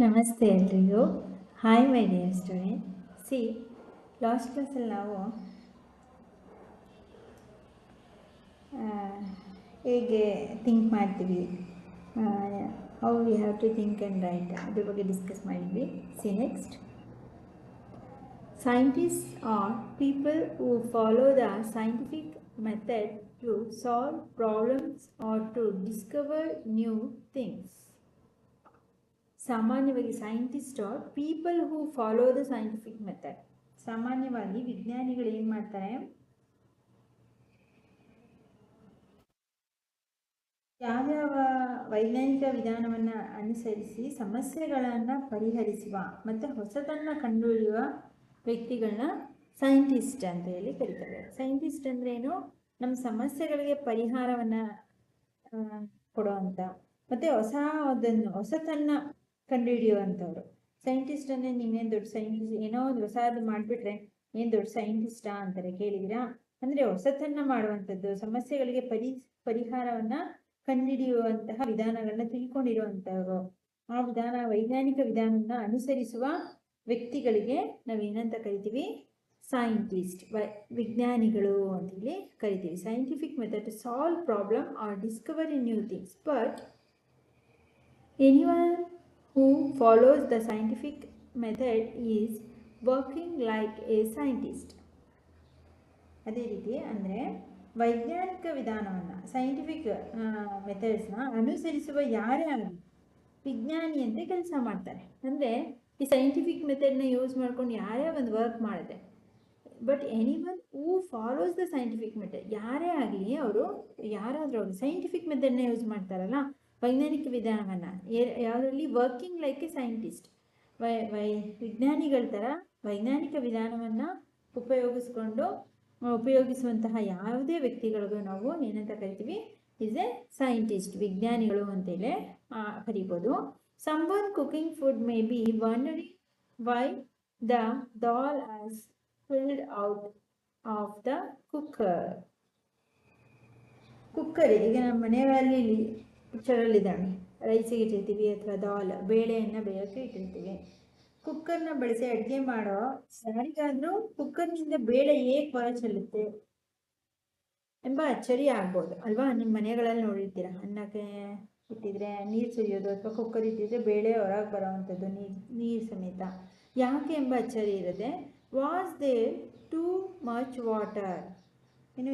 ನಮಸ್ತೆ ಎಲ್ರಿಗೂ. Hi my dear student. See, last ಕ್ಲಾಸಲ್ಲಿ ನಾವು ಹೇಗೆ ಥಿಂಕ್ ಮಾಡ್ತೀವಿ, how we have to think and write, ಅದ್ರ ಬಗ್ಗೆ ಡಿಸ್ಕಸ್ ಮಾಡಿದ್ವಿ. See next, scientists are people who follow the scientific method to solve problems or to discover new things. ಸಾಮಾನ್ಯವಾಗಿ scientist are people who follow the scientific method. ಸಾಮಾನ್ಯವಾಗಿ ವಿಜ್ಞಾನಿಗಳು ಏನು ಮಾಡ್ತಾರೆ, ಯಾವ್ಯಾವ ವೈಜ್ಞಾನಿಕ ವಿಧಾನವನ್ನು ಅನುಸರಿಸಿ ಸಮಸ್ಯೆಗಳನ್ನು ಪರಿಹರಿಸುವ ಮತ್ತು ಹೊಸತನ್ನು ಕಂಡುಹಿಡಿಯುವ ವ್ಯಕ್ತಿಗಳನ್ನ ಸೈಂಟಿಸ್ಟ್ ಅಂತ ಹೇಳಿ ಕರೀತಾರೆ. ಸೈಂಟಿಸ್ಟ್ ಅಂದ್ರೆ ಏನು? ನಮ್ಮ ಸಮಸ್ಯೆಗಳಿಗೆ ಪರಿಹಾರವನ್ನು ಕೊಡುವಂಥ ಮತ್ತು ಹೊಸತನ್ನು ಕಂಡುಹಿಡಿಯುವಂಥವ್ರು ಸೈಂಟಿಸ್ಟ್. ಅಂದರೆ ನೀವೇನು ದೊಡ್ಡ ಸೈಂಟಿಸ್ಟ್, ಏನೋ ಒಂದು ಹೊಸದು ಮಾಡಿಬಿಟ್ರೆ ಏನು ದೊಡ್ಡ ಸೈಂಟಿಸ್ಟಾ ಅಂತಾರೆ, ಕೇಳಿದಿರಾ? ಅಂದರೆ ಹೊಸತನ್ನು ಮಾಡುವಂಥದ್ದು, ಸಮಸ್ಯೆಗಳಿಗೆ ಪರಿಹಾರವನ್ನು ಕಂಡುಹಿಡಿಯುವಂತಹ ವಿಧಾನಗಳನ್ನ ತಿಳ್ಕೊಂಡಿರುವಂಥವ್ರು. ಆ ವಿಧಾನ, ವೈಜ್ಞಾನಿಕ ವಿಧಾನವನ್ನು ಅನುಸರಿಸುವ ವ್ಯಕ್ತಿಗಳಿಗೆ ನಾವೇನಂತ ಕರಿತೀವಿ? ಸೈಂಟಿಸ್ಟ್, ವಿಜ್ಞಾನಿಗಳು ಅಂತೇಳಿ ಕರಿತೀವಿ. Scientific method to solve problem or discover in new things. But anyone who follows the scientific method is working like a scientist. ಅದೇ ರೀತಿ ಅಂದರೆ ವೈಜ್ಞಾನಿಕ ವಿಧಾನವನ್ನು, ಸೈಂಟಿಫಿಕ್ ಮೆಥಡ್ಸ್ನ ಅನುಸರಿಸುವ ಯಾರೇ ಆಗಲಿ ವಿಜ್ಞಾನಿಯಂತೆ ಕೆಲಸ ಮಾಡ್ತಾರೆ. ಅಂದರೆ ಈ ಸೈಂಟಿಫಿಕ್ ಮೆಥಡ್ನ ಯೂಸ್ ಮಾಡ್ಕೊಂಡು ಯಾರೇ ಒಂದು ವರ್ಕ್ ಮಾಡಿದೆ, but anyone who follows the scientific method, ಯಾರೇ ಆಗಲಿ ಅವರು ಯಾರಾದರೂ ಆಗಲಿ ಸೈಂಟಿಫಿಕ್ ಮೆಥಡ್ನ ಯೂಸ್ ಮಾಡ್ತಾರಲ್ಲ, ವೈಜ್ಞಾನಿಕ ವಿಧಾನವನ್ನು, ಯಾವುದರಲ್ಲಿ ವರ್ಕಿಂಗ್ ಲೈಕ್ ಎ ಸೈಂಟಿಸ್ಟ್, ವಿಜ್ಞಾನಿಗಳ ಥರ ವೈಜ್ಞಾನಿಕ ವಿಧಾನವನ್ನು ಉಪಯೋಗಿಸುವಂತಹ ಯಾವುದೇ ವ್ಯಕ್ತಿಗಳಿಗೂ ನಾವು ಏನಂತ ಕರಿತೀವಿ? ಇಸ್ ಎ ಸೈಂಟಿಸ್ಟ್, ವಿಜ್ಞಾನಿಗಳು ಅಂತೇಳಿ ಕರಿಬೋದು. Someone cooking food may be wandering why the dal has filled out of the cooker. ಈಗ ನಮ್ಮ ಮನೆಗಳಲ್ಲಿ ಪಿಕ್ಚರಲ್ಲಿದ್ದಾವೆ, ರೈಸಿಗೆ ಇಟ್ಟಿರ್ತೀವಿ ಅಥವಾ ಬೇಳೆಯನ್ನು ಬೇಯೋಕ್ಕೆ ಇಟ್ಟಿರ್ತೀವಿ. ಕುಕ್ಕರ್ನ ಬಳಸಿ ಅಡುಗೆ ಮಾಡೋ ಯಾರಿಗಾದರೂ ಕುಕ್ಕರ್ನಿಂದ ಬೇಳೆ ಹೇಗೆ ಹೊರ ಚೆಲ್ಲುತ್ತೆ ಎಂಬ ಅಚ್ಚರಿ ಆಗ್ಬೋದು ಅಲ್ವಾ? ನಿಮ್ಮ ಮನೆಗಳಲ್ಲಿ ನೋಡಿರ್ತೀರ, ಅನ್ನಕ್ಕೆ ಇಟ್ಟಿದ್ರೆ ನೀರು ಸುರಿಯೋದು ಅಥವಾ ಕುಕ್ಕರ್ ಇಟ್ಟಿದ್ರೆ ಬೇಳೆ ಹೊರಗೆ ಬರೋವಂಥದ್ದು, ನೀರು ಸಮೇತ. ಯಾಕೆ ಎಂಬ ಅಚ್ಚರಿ ಇರುತ್ತೆ. Was there too much water? ಇನ್ನು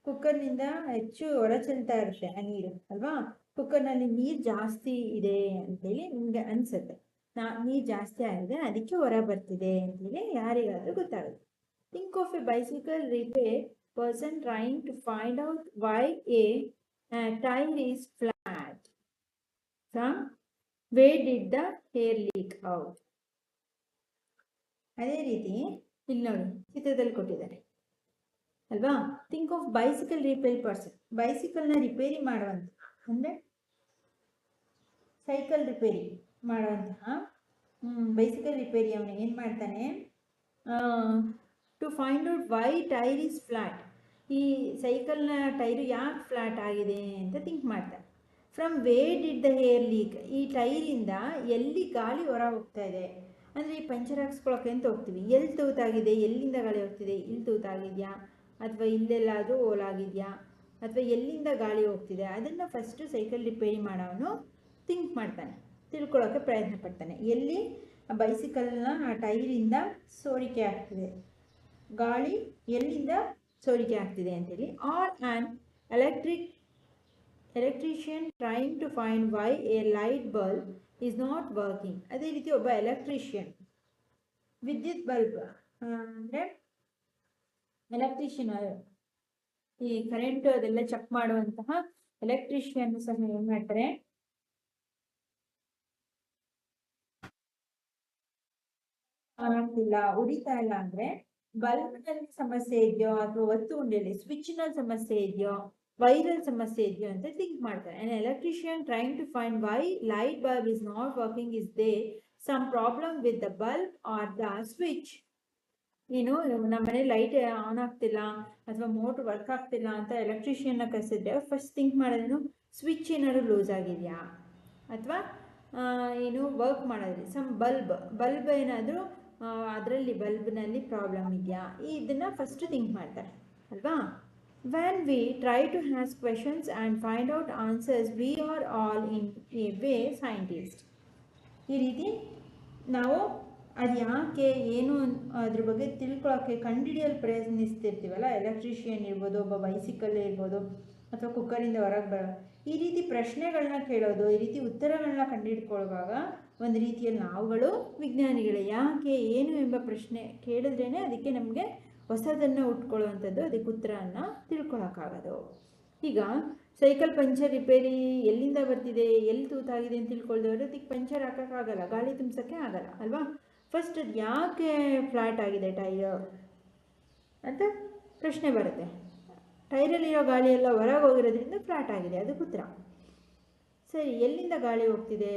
ಕುಕ್ಕರ್ನಿಂದ ಹೆಚ್ಚು ಹೊರ ಚೆಲ್ತಾ ಇರುತ್ತೆ ಆ ನೀರು ಅಲ್ವಾ? ಕುಕ್ಕರ್ನಲ್ಲಿ ನೀರು ಜಾಸ್ತಿ ಇದೆ ಅಂತೇಳಿ ನಿಮಗೆ ಅನಿಸುತ್ತೆ. ನೀರು ಜಾಸ್ತಿ ಆಗಿದೆ, ಅದಕ್ಕೆ ಹೊರ ಬರ್ತಿದೆ ಅಂತೇಳಿ ಯಾರಿಗಾದ್ರೂ ಗೊತ್ತಾಗುತ್ತೆ. Think of a bicycle repair person trying to find out why a tyre is flat from where did the air leak out. ಅದೇ ರೀತಿ ಇಲ್ಲಿ ನೋಡಿ, ಚಿತ್ರದಲ್ಲಿ ಕೊಟ್ಟಿದ್ದಾರೆ ಅಲ್ವಾ? Think of bicycle repair person, ಬೈಸಿಕಲ್ನ ರಿಪೇರಿ ಮಾಡುವಂಥ, ಅಂದರೆ ಸೈಕಲ್ ರಿಪೇರಿ ಮಾಡುವಂತಹ ಬೈಸಿಕಲ್ ರಿಪೇರಿ ಅವನು ಏನು ಮಾಡ್ತಾನೆ? To find out why tyre is flat, ಈ ಸೈಕಲ್ನ ಟೈರು ಯಾಕೆ ಫ್ಲಾಟ್ ಆಗಿದೆ ಅಂತ ಥಿಂಕ್ ಮಾಡ್ತಾನೆ. From where did the air leak, ಈ ಟೈರಿಂದ ಎಲ್ಲಿ ಗಾಳಿ ಹೊರ ಹೋಗ್ತಾ ಇದೆ. ಅಂದರೆ ಈ ಪಂಚರ್ ಹಾಕ್ಸ್ಕೊಳಕ್ಕೆ ಅಂತ ಹೋಗ್ತೀವಿ, ಎಲ್ಲಿ ತೂತಾಗಿದೆ, ಎಲ್ಲಿಂದ ಗಾಳಿ ಹೋಗ್ತಿದೆ, ಇಲ್ಲಿ ತೂತಾಗಿದೆಯಾ ಅಥವಾ ಇಲ್ಲೆಲ್ಲಾದರೂ ಓಲಾಗಿದೆಯಾ ಅಥವಾ ಎಲ್ಲಿಂದ ಗಾಳಿ ಹೋಗ್ತಿದೆ, ಅದನ್ನು ಫಸ್ಟು ಸೈಕಲ್ ರಿಪೇರಿ ಮಾಡೋನು ಥಿಂಕ್ ಮಾಡ್ತಾನೆ, ತಿಳ್ಕೊಳ್ಳೋಕ್ಕೆ ಪ್ರಯತ್ನ ಪಡ್ತಾನೆ. ಎಲ್ಲಿ ಬೈಸಿಕಲ್ನ ಆ ಟೈರಿಂದ ಸೋರಿಕೆ ಆಗ್ತಿದೆ, ಗಾಳಿ ಎಲ್ಲಿಂದ ಸೋರಿಕೆ ಆಗ್ತಿದೆ ಅಂತೇಳಿ. Or an electrician trying to find why a light bulb is not working. ಅದೇ ರೀತಿ ಒಬ್ಬ ಎಲೆಕ್ಟ್ರಿಷಿಯನ್, ವಿದ್ಯುತ್ ಬಲ್ಬ್ ಅಂದರೆ ಎಲೆಕ್ಟ್ರಿಷಿಯನ್, ಈ ಕರೆಂಟ್ ಅದೆಲ್ಲ ಚೆಕ್ ಮಾಡುವಂತಹ ಎಲೆಕ್ಟ್ರಿಷಿಯನ್ ಸಹ ಏನ್ ಮಾಡ್ತಾರೆ, ಆಗ್ತಿಲ್ಲ, ಉರಿತಾ ಇಲ್ಲ ಅಂದ್ರೆ ಬಲ್ಬ್ನಲ್ಲಿ ಸಮಸ್ಯೆ ಇದೆಯೋ ಅಥವಾ ಒತ್ತು ಉಂಡೆಯಲ್ಲಿ ಸ್ವಿಚ್ನಲ್ಲಿ ಸಮಸ್ಯೆ ಇದೆಯೋ, ವೈರಲ್ ಸಮಸ್ಯೆ ಇದೆಯೋ ಅಂತ ಥಿಂಕ್ ಮಾಡ್ತಾರೆ. an electrician trying to find why light bulb is not working, is there some problem with the bulb or the switch? ಏನು ನಮ್ಮ ಮನೆ ಲೈಟ್ ಆನ್ ಆಗ್ತಿಲ್ಲ ಅಥವಾ ಮೋಟ್ರ್ ವರ್ಕ್ ಆಗ್ತಿಲ್ಲ ಅಂತ ಎಲೆಕ್ಟ್ರಿಷಿಯನ್ನ ಕರೆಸಿದ್ರೆ ಫಸ್ಟ್ ಥಿಂಕ್ ಮಾಡೋದೇನು? ಸ್ವಿಚ್ ಏನಾದ್ರು ಲೂಸ್ ಆಗಿದೆಯಾ ಅಥವಾ ಏನು ವರ್ಕ್ ಮಾಡೋದ್ರಿ ಸಮ್ ಬಲ್ಬ್ ಏನಾದರೂ ಅದರಲ್ಲಿ ಬಲ್ಬ್ನಲ್ಲಿ ಪ್ರಾಬ್ಲಮ್ ಇದೆಯಾ ಇದನ್ನು ಫಸ್ಟ್ ಥಿಂಕ್ ಮಾಡ್ತಾರೆ ಅಲ್ವಾ. When we try to ask questions and find out answers, we are all in a way scientists. ಈ ರೀತಿ ನಾವು ಅದು ಯಾಕೆ ಏನು ಅದ್ರ ಬಗ್ಗೆ ತಿಳ್ಕೊಳ್ಳೋಕ್ಕೆ ಕಂಡುಹಿಡಿಯಲು ಪ್ರಯತ್ನಿಸ್ತಿರ್ತೀವಲ್ಲ, ಎಲೆಕ್ಟ್ರಿಷಿಯನ್ ಇರ್ಬೋದು, ಒಬ್ಬ ಬೈಸಿಕಲ್ ಇರ್ಬೋದು, ಅಥವಾ ಕುಕ್ಕರಿಂದ ಹೊರಗೆ ಬರೋ ಈ ರೀತಿ ಪ್ರಶ್ನೆಗಳನ್ನ ಕೇಳೋದು, ಈ ರೀತಿ ಉತ್ತರಗಳನ್ನ ಕಂಡುಹಿಡ್ಕೊಳ್ಳುವಾಗ ಒಂದು ರೀತಿಯಲ್ಲಿ ನಾವುಗಳು ವಿಜ್ಞಾನಿಗಳೇ. ಯಾಕೆ ಏನು ಎಂಬ ಪ್ರಶ್ನೆ ಕೇಳಿದ್ರೇ ಅದಕ್ಕೆ ನಮಗೆ ಹೊಸದನ್ನು ಉಟ್ಕೊಳ್ಳುವಂಥದ್ದು, ಅದಕ್ಕೆ ಉತ್ತರವನ್ನು ತಿಳ್ಕೊಳಕ್ಕಾಗೋದು. ಈಗ ಸೈಕಲ್ ಪಂಚರ್ ರಿಪೇರಿ ಎಲ್ಲಿಂದ ಬರ್ತಿದೆ, ಎಲ್ಲಿ ತೂತಾಗಿದೆ ಅಂತ ತಿಳ್ಕೊಳ್ದವ್ರು ಅದಕ್ಕೆ ಪಂಚರ್ ಹಾಕೋಕ್ಕಾಗಲ್ಲ, ಗಾಳಿ ತುಂಬಿಸೋಕ್ಕೆ ಆಗಲ್ಲ ಅಲ್ವಾ. ಫಸ್ಟ್ ಅದು ಯಾಕೆ ಫ್ಲಾಟ್ ಆಗಿದೆ ಟೈರ್ ಅಂತ ಪ್ರಶ್ನೆ ಬರುತ್ತೆ. ಟೈರಲ್ಲಿರೋ ಗಾಳಿ ಎಲ್ಲ ಹೊರಗೆ ಹೋಗಿರೋದ್ರಿಂದ ಫ್ಲಾಟ್ ಆಗಿದೆ, ಅದಕ್ಕೆ ಉತ್ತರ. ಸರಿ, ಎಲ್ಲಿಂದ ಗಾಳಿ ಹೋಗ್ತಿದೆ,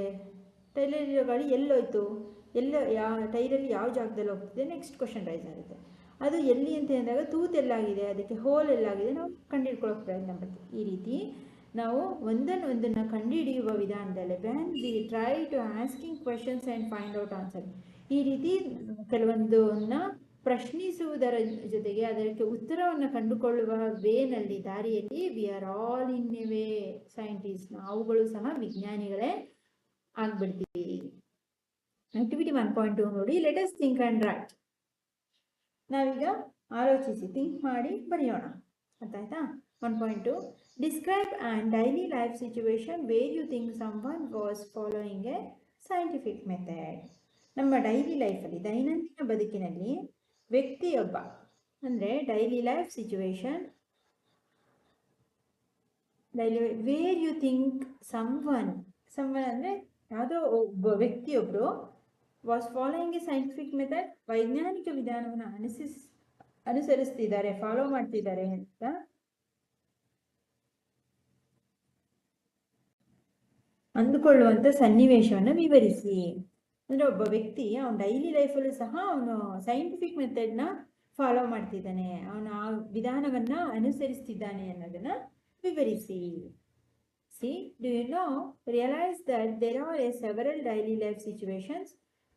ಟೈರಲ್ಲಿರೋ ಗಾಳಿ ಎಲ್ಲೋಯ್ತು, ಟೈರಲ್ಲಿ ಯಾವ ಜಾಗದಲ್ಲಿ ಹೋಗ್ತಿದೆ, ನೆಕ್ಸ್ಟ್ ಕ್ವಶನ್ ರೈಸ್ ಆಗುತ್ತೆ. ಅದು ಎಲ್ಲಿ ಅಂತ ಹೇಳಿದಾಗ ತೂತೆಲ್ಲಾಗಿದೆ, ಅದಕ್ಕೆ ಹೋಲ್ ಎಲ್ಲಾಗಿದೆ, ನಾವು ಕಂಡುಹಿಡ್ಕೊಳ್ಳೋಕೆ ಪ್ರಯತ್ನ ಪಡ್ತೀವಿ. ಈ ರೀತಿ ನಾವು ಒಂದನ್ನು ಕಂಡುಹಿಡಿಯುವ ವಿಧಾನದಲ್ಲಿ when we try to asking questions and find out answer, ಈ ರೀತಿ ಕೆಲವೊಂದನ್ನು ಪ್ರಶ್ನಿಸುವುದರ ಜೊತೆಗೆ ಅದಕ್ಕೆ ಉತ್ತರವನ್ನು ಕಂಡುಕೊಳ್ಳುವ ವೇನಲ್ಲಿ, ದಾರಿಯಲ್ಲಿ we are all in a way scientist, ನಾವುಗಳು ಸಹ ವಿಜ್ಞಾನಿಗಳೇ ಆಗ್ಬಿಡ್ತೀವಿ. ಆಕ್ಟಿವಿಟಿ 1.2 ನೋಡಿ, let us think and write. ನಾವೀಗ ಆಲೋಚಿಸಿ ಥಿಂಕ್ ಮಾಡಿ ಬರೆಯೋಣ, ಅರ್ಥಾಯ್ತಾ. 1.2 describe and daily life situation where you think someone was following a scientific method. ನಮ್ಮ ಡೈಲಿ ಲೈಫಲ್ಲಿ, ದೈನಂದಿನ ಬದುಕಿನಲ್ಲಿ ವ್ಯಕ್ತಿಯೊಬ್ಬ ಅಂದರೆ daily life situation, daily where you think someone ಅಂದರೆ ಯಾವುದೋ ಒಬ್ಬ ವ್ಯಕ್ತಿಯೊಬ್ಬರು was following a scientific method, ವೈಜ್ಞಾನಿಕ ವಿಧಾನವನ್ನು ಅನುಸರಿಸ್ತಿದ್ದಾರೆ, ಫಾಲೋ ಮಾಡ್ತಿದ್ದಾರೆ ಅಂತ ಅಂದುಕೊಳ್ಳುವಂಥ ಸನ್ನಿವೇಶವನ್ನು ವಿವರಿಸಿ. ಅಂದರೆ ಒಬ್ಬ ವ್ಯಕ್ತಿ ಅವನ ಡೈಲಿ ಲೈಫಲ್ಲೂ ಸಹ ಅವನು ಸೈಂಟಿಫಿಕ್ ಮೆಥಡ್ನ ಫಾಲೋ ಮಾಡ್ತಿದ್ದಾನೆ, ಅವನು ಆ ವಿಧಾನವನ್ನು ಅನುಸರಿಸ್ತಿದ್ದಾನೆ ಅನ್ನೋದನ್ನು ವಿವರಿಸಿ. See, do you know, realise that there are several daily life situations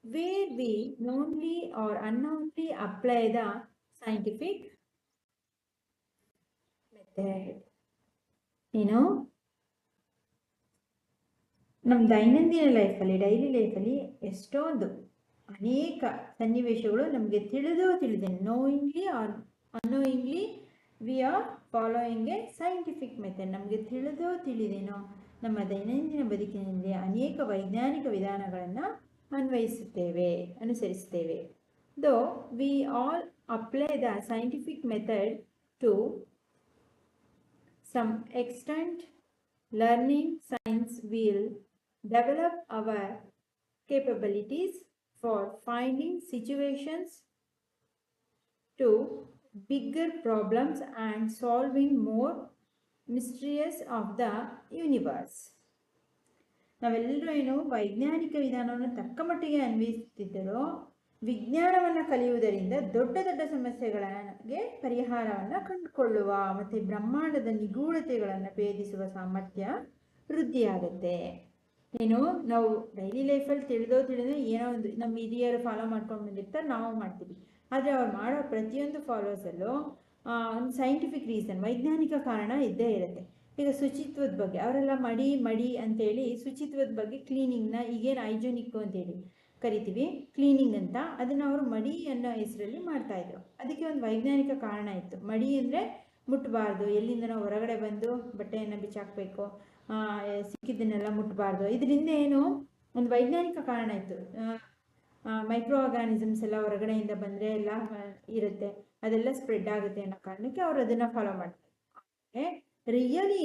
where we knowingly or unknowingly apply the scientific method. ನಮ್ಮ ದೈನಂದಿನ ಲೈಫಲ್ಲಿ, ಡೈಲಿ ಲೈಫಲ್ಲಿ ಎಷ್ಟೊಂದು ಅನೇಕ ಸನ್ನಿವೇಶಗಳು ನಮಗೆ ತಿಳಿದೆ, knowingly or unknowingly we are following a scientific method. ನಮಗೆ ತಿಳಿದೇನೋ ನಮ್ಮ ದೈನಂದಿನ ಬದುಕಿನಲ್ಲಿ ಅನೇಕ ವೈಜ್ಞಾನಿಕ ವಿಧಾನಗಳನ್ನು ಅನುಸರಿಸುತ್ತೇವೆ. Though we all apply the scientific method to some extent, learning science will develop our capabilities for finding situations to bigger problems and solving more mysteries of the universe. ನಾವೆಲ್ಲರೂ ವೈಜ್ಞಾನಿಕ ವಿಧಾನವನ್ನು ತಕ್ಕ ಮಟ್ಟಿಗೆ ಅನ್ವಯಿಸುತ್ತಿದ್ದರೂ ವಿಜ್ಞಾನವನ್ನು ಕಲಿಯುವುದರಿಂದ ದೊಡ್ಡ ದೊಡ್ಡ ಸಮಸ್ಯೆಗಳಿಗೆ ಪರಿಹಾರವನ್ನು ಕಂಡುಕೊಳ್ಳುವ ಮತ್ತು ಬ್ರಹ್ಮಾಂಡದ ನಿಗೂಢತೆಗಳನ್ನು ಭೇದಿಸುವ ಸಾಮರ್ಥ್ಯ ವೃದ್ಧಿಯಾಗುತ್ತೆ. ನಾವು ಡೈಲಿ ಲೈಫಲ್ಲಿ ತಿಳಿದೋ ಏನೋ ಒಂದು ನಮ್ಮ ಹಿರಿಯರು ಫಾಲೋ ಮಾಡ್ಕೊಂಡು ಬಂದಿರ್ತಾರೆ, ನಾವು ಮಾಡ್ತೀವಿ. ಆದರೆ ಅವ್ರು ಮಾಡೋ ಪ್ರತಿಯೊಂದು ಫಾಲೋಸಲ್ಲೂ ಒಂದು ಸೈಂಟಿಫಿಕ್ ರೀಸನ್, ವೈಜ್ಞಾನಿಕ ಕಾರಣ ಇದ್ದೇ ಇರುತ್ತೆ. ಈಗ ಶುಚಿತ್ವದ ಬಗ್ಗೆ ಅವರೆಲ್ಲ ಮಡಿ ಅಂತೇಳಿ ಶುಚಿತ್ವದ ಬಗ್ಗೆ ಕ್ಲೀನಿಂಗ್ನ, ಈಗೇನು ಹೈಜೆನಿಕ್ಕು ಅಂತೇಳಿ ಕರಿತೀವಿ, ಕ್ಲೀನಿಂಗ್ ಅಂತ, ಅದನ್ನು ಅವರು ಮಡಿ ಅನ್ನೋ ಹೆಸರಲ್ಲಿ ಮಾಡ್ತಾಯಿದ್ರು. ಅದಕ್ಕೆ ಒಂದು ವೈಜ್ಞಾನಿಕ ಕಾರಣ ಇತ್ತು. ಮಡಿ ಅಂದರೆ ಮುಟ್ಟಬಾರ್ದು, ಎಲ್ಲಿಂದ ನಾವು ಹೊರಗಡೆ ಬಂದು ಬಟ್ಟೆಯನ್ನು ಬಿಚ್ಚಾಕಬೇಕು, ಸಿಕ್ಕಿದ್ದನ್ನೆಲ್ಲ ಮುಟ್ಟಬಾರ್ದು. ಇದರಿಂದ ಒಂದು ವೈಜ್ಞಾನಿಕ ಕಾರಣ ಇತ್ತು. ಮೈಕ್ರೋ ಆರ್ಗಾನಿಸಮ್ಸ್ ಎಲ್ಲ ಹೊರಗಡೆಯಿಂದ ಬಂದರೆ ಎಲ್ಲ ಇರುತ್ತೆ, ಅದೆಲ್ಲ ಸ್ಪ್ರೆಡ್ ಆಗುತ್ತೆ ಅನ್ನೋ ಕಾರಣಕ್ಕೆ ಅವರು ಅದನ್ನು ಫಾಲೋ ಮಾಡ್ತಾರೆ. Really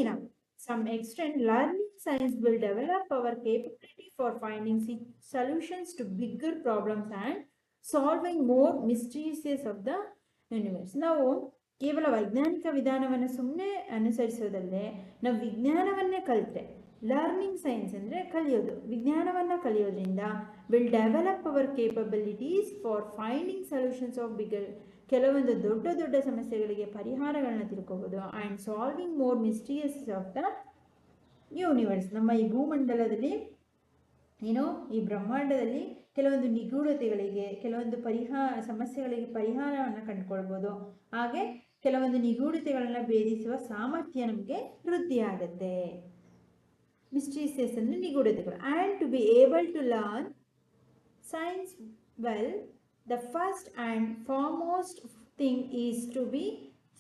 some extent learning science will develop our capability for finding solutions to bigger problems and solving more mysterious of the universe. ನಾವು ಕೇವಲ ವೈಜ್ಞಾನಿಕ ವಿಧಾನವನ್ನು ಸುಮ್ಮನೆ ಅನುಸರಿಸೋದಲ್ಲದೆ ನಾವು ವಿಜ್ಞಾನವನ್ನೇ ಕಲಿತ್ರೆ, ಲರ್ನಿಂಗ್ ಸೈನ್ಸ್ ಅಂದರೆ ಕಲಿಯೋದು, ವಿಜ್ಞಾನವನ್ನು ಕಲಿಯೋದ್ರಿಂದ will develop our capabilities for finding solutions of bigger, ಕೆಲವೊಂದು ದೊಡ್ಡ ದೊಡ್ಡ ಸಮಸ್ಯೆಗಳಿಗೆ ಪರಿಹಾರಗಳನ್ನ ತಿಳ್ಕೋಬೋದು. And solving more mysterious of the universe, ನಮ್ಮ ಈ ಭೂಮಂಡಲದಲ್ಲಿ ಏನು ಈ ಬ್ರಹ್ಮಾಂಡದಲ್ಲಿ ಕೆಲವೊಂದು ನಿಗೂಢತೆಗಳಿಗೆ, ಕೆಲವೊಂದು ಸಮಸ್ಯೆಗಳಿಗೆ ಪರಿಹಾರವನ್ನು ಕಂಡುಕೊಳ್ಬೋದು. ಹಾಗೆ ಕೆಲವೊಂದು ನಿಗೂಢತೆಗಳನ್ನ ಭೇದಿಸುವ ಸಾಮರ್ಥ್ಯ ನಮಗೆ ವೃದ್ಧಿ ಆಗುತ್ತೆ. ಮಿಸ್ಟೀರಿಯಸ್ ಅಂದರೆ ನಿಗೂಢತೆಗಳು. And to be able to learn science well, the first and foremost thing is to be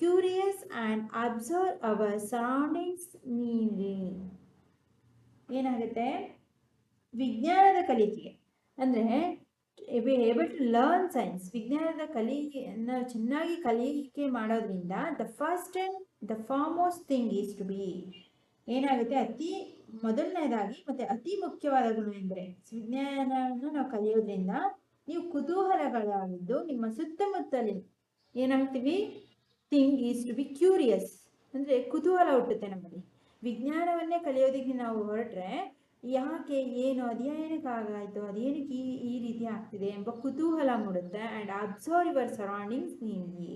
curious and observe our surroundings neatly. ಏನಾಗುತ್ತೆ, ವಿಜ್ಞಾನದ ಕಲಿಕೆಗೆ ಅಂದರೆ be able to learn science, ವಿಜ್ಞಾನದ ಕಲಿಕೆಯನ್ನು ಚೆನ್ನಾಗಿ ಕಲಿಕೆ ಮಾಡೋದ್ರಿಂದ the first and the foremost thing is to be, ಏನಾಗುತ್ತೆ, ಅತಿ ಮೊದಲನೇದಾಗಿ ಮತ್ತು ಅತಿ ಮುಖ್ಯವಾದ ಗುಣ ಎಂದರೆ ವಿಜ್ಞಾನವನ್ನು ನಾವು ಕಲಿಯೋದ್ರಿಂದ ನೀವು ಕುತೂಹಲಗಳಾಗಿದ್ದು ನಿಮ್ಮ ಸುತ್ತಮುತ್ತಲಿನ ಏನಾಗ್ತೀವಿ, thing is to be curious ಅಂದರೆ ಕುತೂಹಲ ಹುಟ್ಟುತ್ತೆ ನಮ್ಮಲ್ಲಿ. ವಿಜ್ಞಾನವನ್ನೇ ಕಲಿಯೋದಕ್ಕೆ ನಾವು ಹೊರಟ್ರೆ ಯಾಕೆ, ಏನು, ಅದೇನಕ್ಕಾಗಾಯಿತು, ಅದೇನಕ್ಕೆ ಈ ರೀತಿ ಆಗ್ತಿದೆ ಎಂಬ ಕುತೂಹಲ ಮೂಡುತ್ತೆ. ಆ್ಯಂಡ್ ಅಬ್ಸರ್ವ್ ಯುವರ್ ಸರೌಂಡಿಂಗ್ಸ್ ನೀಡಿ,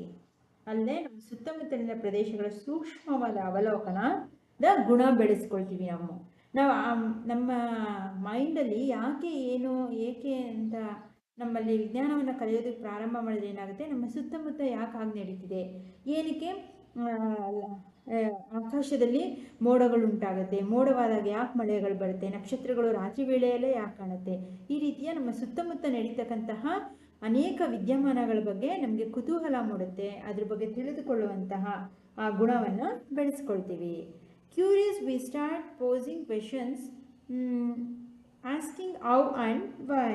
ಅಲ್ಲದೆ ನಮ್ಮ ಸುತ್ತಮುತ್ತಲಿನ ಪ್ರದೇಶಗಳ ಸೂಕ್ಷ್ಮವಾದ ಅವಲೋಕನದ ಗುಣ ಬೆಳೆಸ್ಕೊಳ್ತೀವಿ. ನಾವು ನಮ್ಮ ಮೈಂಡಲ್ಲಿ ಯಾಕೆ, ಏನು, ಏಕೆ ಅಂತ ನಮ್ಮಲ್ಲಿ ವಿಜ್ಞಾನವನ್ನು ಕಲಿಯೋದಕ್ಕೆ ಪ್ರಾರಂಭ ಮಾಡಿದ್ರೆ ಏನಾಗುತ್ತೆ, ನಮ್ಮ ಸುತ್ತಮುತ್ತ ಯಾಕೆ ಹಾಗೆ ನಡೀತಿದೆ, ಏನಕ್ಕೆ ಆಕಾಶದಲ್ಲಿ ಮೋಡಗಳು ಉಂಟಾಗುತ್ತೆ, ಮೋಡವಾದಾಗ ಯಾಕೆ ಮಳೆಗಳು ಬರುತ್ತೆ, ನಕ್ಷತ್ರಗಳು ರಾತ್ರಿ ವೇಳೆಯಲ್ಲೇ ಯಾಕೆ ಕಾಣುತ್ತೆ, ಈ ರೀತಿಯ ನಮ್ಮ ಸುತ್ತಮುತ್ತ ನಡೀತಕ್ಕಂತಹ ಅನೇಕ ವಿದ್ಯಮಾನಗಳ ಬಗ್ಗೆ ನಮಗೆ ಕುತೂಹಲ ಮೂಡುತ್ತೆ. ಅದ್ರ ಬಗ್ಗೆ ತಿಳಿದುಕೊಳ್ಳುವಂತಹ ಆ ಗುಣವನ್ನು ಬೆಳೆಸ್ಕೊಳ್ತೀವಿ. Curious we start posing questions, asking how and why.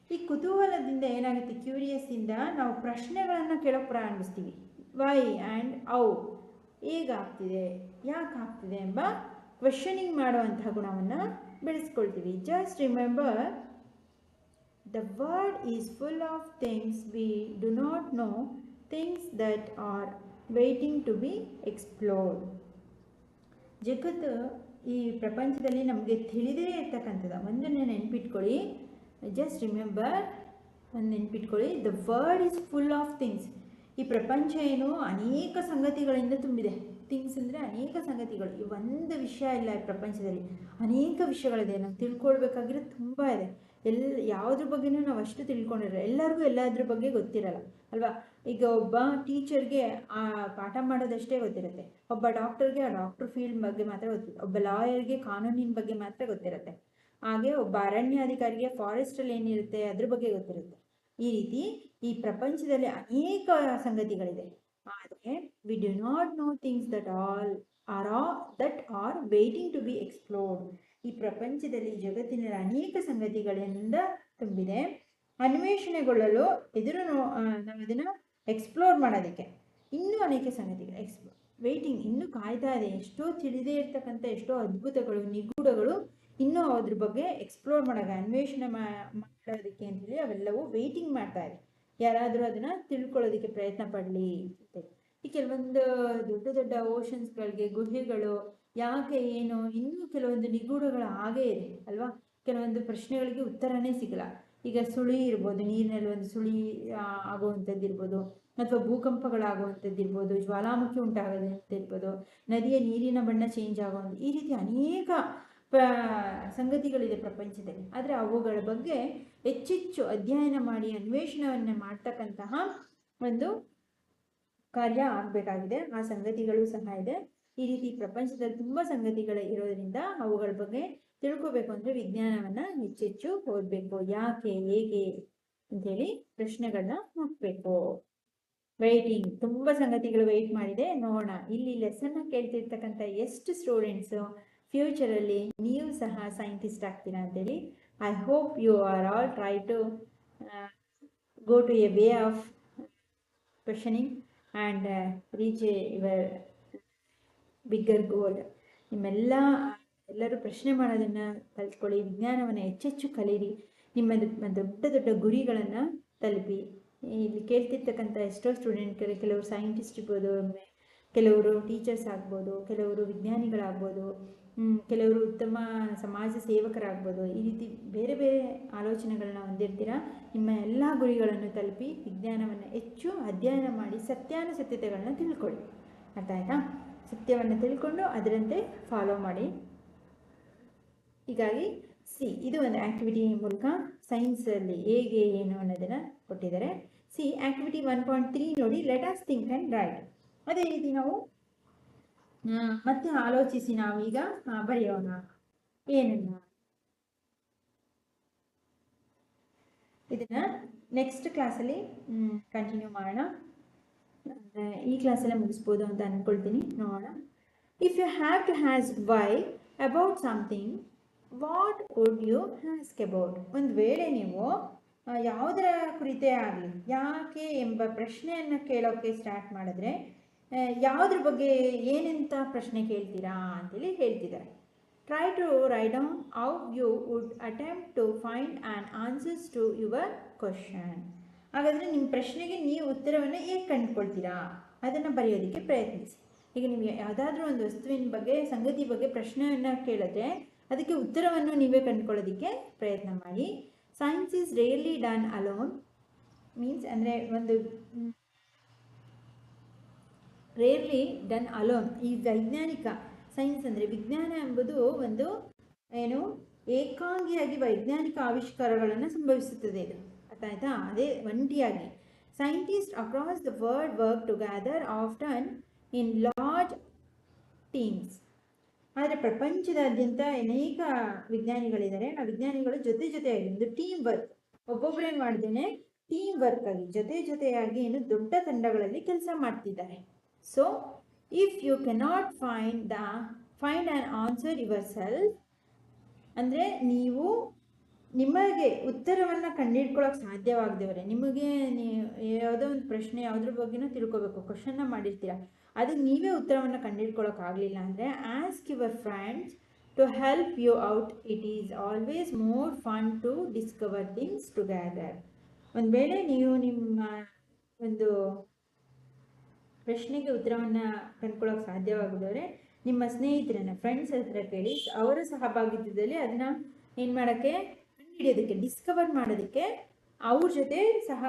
ಈ ಕುತೂಹಲದಿಂದ ಏನಾಗುತ್ತೆ, ಕ್ಯೂರಿಯಸ್ಸಿಂದ ನಾವು ಪ್ರಶ್ನೆಗಳನ್ನು ಕೇಳೋಕ್ಕೆ ಪ್ರಾರಂಭಿಸ್ತೀವಿ. ವೈ ಆ್ಯಂಡ್ ಹೌ, ಹೇಗಾಗ್ತಿದೆ, ಯಾಕೆ ಆಗ್ತಿದೆ ಎಂಬ ಕ್ವೆಶನಿಂಗ್ ಮಾಡುವಂತಹ ಗುಣವನ್ನು ಬೆಳೆಸ್ಕೊಳ್ತೀವಿ. Just remember, the world is full of things we do not know, things that are waiting to be explored. ಜಗತ್ತು, ಈ ಪ್ರಪಂಚದಲ್ಲಿ ನಮಗೆ ತಿಳಿದೇ ಇರ್ತಕ್ಕಂಥದ್ದು ಒಂದನ್ನು ನೆನ್ಪಿಟ್ಕೊಳ್ಳಿ. ಜಸ್ಟ್ ರಿಮೆಂಬರ್, ಒಂದು ನೆನ್ಪಿಟ್ಕೊಳ್ಳಿ, the world is full of things. ಈ ಪ್ರಪಂಚ ಏನು ಅನೇಕ ಸಂಗತಿಗಳಿಂದ ತುಂಬಿದೆ. ಥಿಂಗ್ಸ್ ಅಂದರೆ ಅನೇಕ ಸಂಗತಿಗಳು. ಈ ಒಂದು ವಿಷಯ ಇಲ್ಲ, ಈ ಪ್ರಪಂಚದಲ್ಲಿ ಅನೇಕ ವಿಷಯಗಳಿದೆ. ನಾವು ತಿಳ್ಕೊಳ್ಬೇಕಾಗಿರೋದು ತುಂಬ ಇದೆ. ಯಾವುದ್ರ ಬಗ್ಗೆನೂ ನಾವು ಅಷ್ಟು ತಿಳ್ಕೊಂಡಿರಲ್ಲ. ಎಲ್ಲರಿಗೂ ಎಲ್ಲದ್ರ ಬಗ್ಗೆ ಗೊತ್ತಿರಲ್ಲ ಅಲ್ವಾ. ಈಗ ಒಬ್ಬ ಟೀಚರ್ಗೆ ಆ ಪಾಠ ಮಾಡೋದಷ್ಟೇ ಗೊತ್ತಿರುತ್ತೆ, ಒಬ್ಬ ಡಾಕ್ಟರ್ಗೆ ಆ ಡಾಕ್ಟರ್ ಫೀಲ್ಡ್ ಬಗ್ಗೆ ಮಾತ್ರ ಗೊತ್ತಿರುತ್ತೆ, ಒಬ್ಬ ಲಾಯರ್ಗೆ ಕಾನೂನಿನ ಬಗ್ಗೆ ಮಾತ್ರ ಗೊತ್ತಿರುತ್ತೆ, ಹಾಗೆ ಒಬ್ಬ ಅರಣ್ಯಾಧಿಕಾರಿಗೆ ಫಾರೆಸ್ಟಲ್ಲಿ ಏನಿರುತ್ತೆ ಅದ್ರ ಬಗ್ಗೆ ಗೊತ್ತಿರುತ್ತೆ. ಈ ರೀತಿ ಈ ಪ್ರಪಂಚದಲ್ಲಿ ಅನೇಕ ಸಂಗತಿಗಳಿದೆ. ಆದರೆ we do not know things that are waiting to be explored. ಈ ಪ್ರಪಂಚದಲ್ಲಿ ಜಗತ್ತಿನಲ್ಲಿ ಅನೇಕ ಸಂಗತಿಗಳಿಂದ ತುಂಬಿದೆ. ಅನ್ವೇಷಣೆಗೊಳ್ಳಲು ನಾವು ಇದನ್ನು ಎಕ್ಸ್ಪ್ಲೋರ್ ಮಾಡೋದಕ್ಕೆ ಇನ್ನೂ ಅನೇಕ ಸಂಗತಿಗಳು ವೇಟಿಂಗ್, ಇನ್ನೂ ಕಾಯ್ತಾ ಇದೆ. ಎಷ್ಟೋ ತಿಳಿದೇ ಇರ್ತಕ್ಕಂಥ ಎಷ್ಟೋ ಅದ್ಭುತಗಳು, ನಿಗೂಢಗಳು ಇನ್ನೂ ಅದ್ರ ಬಗ್ಗೆ ಎಕ್ಸ್ಪ್ಲೋರ್ ಅನ್ವೇಷಣೆ ಮಾಡೋದಕ್ಕೆ ಅಂತೇಳಿ ಅವೆಲ್ಲವೂ ವೇಟಿಂಗ್ ಮಾಡ್ತಾ ಇದೆ. ಯಾರಾದರೂ ಅದನ್ನು ತಿಳ್ಕೊಳ್ಳೋದಕ್ಕೆ ಪ್ರಯತ್ನ ಪಡಲಿ ಅಂತ. ಈ ಕೆಲವೊಂದು ದೊಡ್ಡ ದೊಡ್ಡ ಓಷನ್ಸ್ಗಳಿಗೆ, ಗುಹೆಗಳು ಯಾಕೆ, ಏನು, ಇನ್ನೂ ಕೆಲವೊಂದು ನಿಗೂಢಗಳು ಹಾಗೇ ಇದೆ ಅಲ್ವಾ. ಕೆಲವೊಂದು ಪ್ರಶ್ನೆಗಳಿಗೆ ಉತ್ತರನೇ ಸಿಗಲ್ಲ. ಈಗ ಸುಳಿ ಇರ್ಬೋದು, ನೀರಿನಲ್ಲಿ ಒಂದು ಸುಳಿ ಆಗುವಂಥದ್ದು ಇರ್ಬೋದು, ಅಥವಾ ಭೂಕಂಪಗಳಾಗುವಂಥದ್ದು ಇರ್ಬೋದು, ಜ್ವಾಲಾಮುಖಿ ಉಂಟಾಗೋದಂತಿರ್ಬೋದು, ನದಿಯ ನೀರಿನ ಬಣ್ಣ ಚೇಂಜ್ ಆಗುವಂಥ, ಈ ರೀತಿ ಅನೇಕ ಸಂಗತಿಗಳಿದೆ ಪ್ರಪಂಚದಲ್ಲಿ. ಆದರೆ ಅವುಗಳ ಬಗ್ಗೆ ಹೆಚ್ಚೆಚ್ಚು ಅಧ್ಯಯನ ಮಾಡಿ ಅನ್ವೇಷಣೆಯನ್ನು ಮಾಡ್ತಕ್ಕಂತಹ ಒಂದು ಕಾರ್ಯ ಆಗಬೇಕಾಗಿದೆ. ಆ ಸಂಗತಿಗಳು ಸಹ ಇದೆ. ಈ ರೀತಿ ಪ್ರಪಂಚದಲ್ಲಿ ತುಂಬ ಸಂಗತಿಗಳು ಇರೋದ್ರಿಂದ ಅವುಗಳ ಬಗ್ಗೆ ತಿಳ್ಕೋಬೇಕು ಅಂದರೆ ವಿಜ್ಞಾನವನ್ನು ಹೆಚ್ಚೆಚ್ಚು ಓದಬೇಕು. ಯಾಕೆ, ಹೇಗೆ ಅಂತೇಳಿ ಪ್ರಶ್ನೆಗಳನ್ನ ಹಾಕಬೇಕು. ವೆಯ್ಟಿಂಗ್, ತುಂಬ ಸಂಗತಿಗಳು ವೆಯ್ಟ್ ಮಾಡಿದೆ, ನೋಡೋಣ. ಇಲ್ಲಿ ಲೆಸನ್ನ ಕೇಳ್ತಿರ್ತಕ್ಕಂಥ ಎಷ್ಟು ಸ್ಟೂಡೆಂಟ್ಸು ಫ್ಯೂಚರಲ್ಲಿ ನೀವು ಸಹ ಸೈಂಟಿಸ್ಟ್ ಆಗ್ತೀರಾ ಅಂತೇಳಿ. I hope you are all try to go to a way of questioning and reach your bigger goal. ಎಲ್ಲರೂ ಪ್ರಶ್ನೆ ಮಾಡೋದನ್ನು ಕಲ್ತ್ಕೊಳ್ಳಿ, ವಿಜ್ಞಾನವನ್ನು ಹೆಚ್ಚೆಚ್ಚು ಕಲೀರಿ, ನಿಮ್ಮ ದೊಡ್ಡ ದೊಡ್ಡ ಗುರಿಗಳನ್ನು ತಲುಪಿ. ಇಲ್ಲಿ ಕೇಳ್ತಿರ್ತಕ್ಕಂಥ ಎಷ್ಟೋ ಸ್ಟೂಡೆಂಟ್ಗಳು, ಕೆಲವರು ಸೈಂಟಿಸ್ಟ್ ಇರ್ಬೋದು, ಕೆಲವರು ಟೀಚರ್ಸ್ ಆಗ್ಬೋದು, ಕೆಲವರು ವಿಜ್ಞಾನಿಗಳಾಗ್ಬೋದು, ಕೆಲವರು ಉತ್ತಮ ಸಮಾಜ ಸೇವಕರಾಗ್ಬೋದು. ಈ ರೀತಿ ಬೇರೆ ಬೇರೆ ಆಲೋಚನೆಗಳನ್ನ ಹೊಂದಿರ್ತೀರ. ನಿಮ್ಮ ಎಲ್ಲ ಗುರಿಗಳನ್ನು ತಲುಪಿ ವಿಜ್ಞಾನವನ್ನು ಹೆಚ್ಚು ಅಧ್ಯಯನ ಮಾಡಿ ಸತ್ಯಾನುಸತ್ಯತೆಗಳನ್ನ ತಿಳ್ಕೊಳ್ಳಿ. ಅರ್ಥ ಆಯ್ತಾ? ಸತ್ಯವನ್ನು ತಿಳ್ಕೊಂಡು ಅದರಂತೆ ಫಾಲೋ ಮಾಡಿ. ಹೀಗಾಗಿ ಸಿ ಇದು ಒಂದು ಆ್ಯಕ್ಟಿವಿಟಿ ಮೂಲಕ ಸೈನ್ಸಲ್ಲಿ ಹೇಗೆ ಏನು ಅನ್ನೋದನ್ನು ಕೊಟ್ಟಿದ್ದಾರೆ. ಸಿ ಆ್ಯಕ್ಟಿವಿಟಿ 1.3 ನೋಡಿ, let us think and right. ಅದೇ ರೀತಿ ನಾವು ಮತ್ತೆ ಆಲೋಚಿಸಿ ನಾವೀಗ ಬರೆಯೋಣ ಏನನ್ನ. ಇದನ್ನ ನೆಕ್ಸ್ಟ್ ಕ್ಲಾಸಲ್ಲಿ ಕಂಟಿನ್ಯೂ ಮಾಡೋಣ. ಈ ಕ್ಲಾಸಲ್ಲೇ ಮುಗಿಸ್ಬೋದು ಅಂತ ಅಂದ್ಕೊಳ್ತೀನಿ. ನೋಡೋಣ. If you have to ask why about something, what would you ask about? ಒಂದು ವೇಳೆ ನೀವು ಯಾವುದರ ಕುರಿತೇ ಆಗಲಿ ಯಾಕೆ ಎಂಬ ಪ್ರಶ್ನೆಯನ್ನು ಕೇಳೋಕ್ಕೆ ಸ್ಟಾರ್ಟ್ ಮಾಡಿದ್ರೆ ಯಾವುದ್ರ ಬಗ್ಗೆ ಏನಂತ ಪ್ರಶ್ನೆ ಕೇಳ್ತೀರಾ ಅಂತೇಳಿ ಹೇಳ್ತಿದ್ದಾರೆ. Try to write down how you would attempt to find an answers to your question. ಹಾಗಾದರೆ ನಿಮ್ಮ ಪ್ರಶ್ನೆಗೆ ನೀವು ಉತ್ತರವನ್ನು ಹೇಗೆ ಕಂಡುಕೊಳ್ತೀರಾ ಅದನ್ನು ಬರೆಯೋದಕ್ಕೆ ಪ್ರಯತ್ನಿಸಿ. ಈಗ ನೀವು ಯಾವುದಾದ್ರೂ ಒಂದು ವಸ್ತುವಿನ ಬಗ್ಗೆ, ಸಂಗತಿ ಬಗ್ಗೆ ಪ್ರಶ್ನೆಯನ್ನು ಕೇಳಿದ್ರೆ ಅದಕ್ಕೆ ಉತ್ತರವನ್ನು ನೀವೇ ಕಂಡುಕೊಳ್ಳೋದಕ್ಕೆ ಪ್ರಯತ್ನ ಮಾಡಿ. Science is rarely done alone means ಅಂದರೆ ಒಂದು ರೇರ್ಲಿ ಡನ್ ಅಲೋನ್. ಈ ವೈಜ್ಞಾನಿಕ ಸೈನ್ಸ್ ಅಂದರೆ ವಿಜ್ಞಾನ ಎಂಬುದು ಒಂದು ಏನು ಏಕಾಂಗಿಯಾಗಿ ವೈಜ್ಞಾನಿಕ ಆವಿಷ್ಕಾರಗಳನ್ನು ಸಂಭವಿಸುತ್ತದೆ. ಇದು ಅರ್ಥ ಆಯ್ತಾ? ಅದೇ ಒಂಟಿಯಾಗಿ. Scientist across the world work together often in large teams. ಆದರೆ ಪ್ರಪಂಚದಾದ್ಯಂತ ಅನೇಕ ವಿಜ್ಞಾನಿಗಳಿದ್ದಾರೆ. ಆ ವಿಜ್ಞಾನಿಗಳು ಜೊತೆಯಾಗಿ ಒಂದು ಟೀಮ್ ವರ್ಕ್, ಒಬ್ಬೊಬ್ಬರೇನು ಮಾಡ್ದೇನೆ ಟೀಮ್ ವರ್ಕ್ ಆಗಿ ಜೊತೆಯಾಗಿ ಏನು ದೊಡ್ಡ ತಂಡಗಳಲ್ಲಿ ಕೆಲಸ ಮಾಡ್ತಿದ್ದಾರೆ. So if you cannot find an answer yourself, ಅಂದರೆ ನೀವು ನಿಮಗೆ ಉತ್ತರವನ್ನು ಕಂಡುಹಿಡ್ಕೊಳ್ಳೋಕೆ ಸಾಧ್ಯವಾಗದವ್ರೆ, ನಿಮಗೆ ಯಾವುದೋ ಒಂದು ಪ್ರಶ್ನೆ ಯಾವುದ್ರ ಬಗ್ಗೆನೂ ತಿಳ್ಕೊಬೇಕು, ಕ್ವಶನ್ನ ಮಾಡಿರ್ತೀರ, ಅದಕ್ಕೆ ನೀವೇ ಉತ್ತರವನ್ನು ಕಂಡುಹಿಡ್ಕೊಳ್ಳೋಕ್ಕಾಗಲಿಲ್ಲ ಅಂದರೆ ask your friends to help you out. It is always more fun to discover things together. ಒಂದು ವೇಳೆ ನೀವು ನಿಮ್ಮ ಒಂದು ಪ್ರಶ್ನೆಗೆ ಉತ್ತರವನ್ನು ಕಂಡುಕೊಳ್ಳೋಕೆ ಸಾಧ್ಯವಾಗದವ್ರೆ ನಿಮ್ಮ ಸ್ನೇಹಿತರನ್ನ, ಫ್ರೆಂಡ್ಸ್ ಹತ್ರ ಕೇಳಿ, ಅವರ ಸಹಭಾಗಿತ್ವದಲ್ಲಿ ಅದನ್ನು ಏನು ಮಾಡೋಕ್ಕೆ, ಕಂಡುಹಿಡಿಯೋದಕ್ಕೆ, ಡಿಸ್ಕವರ್ ಮಾಡೋದಕ್ಕೆ ಅವ್ರ ಜೊತೆ ಸಹ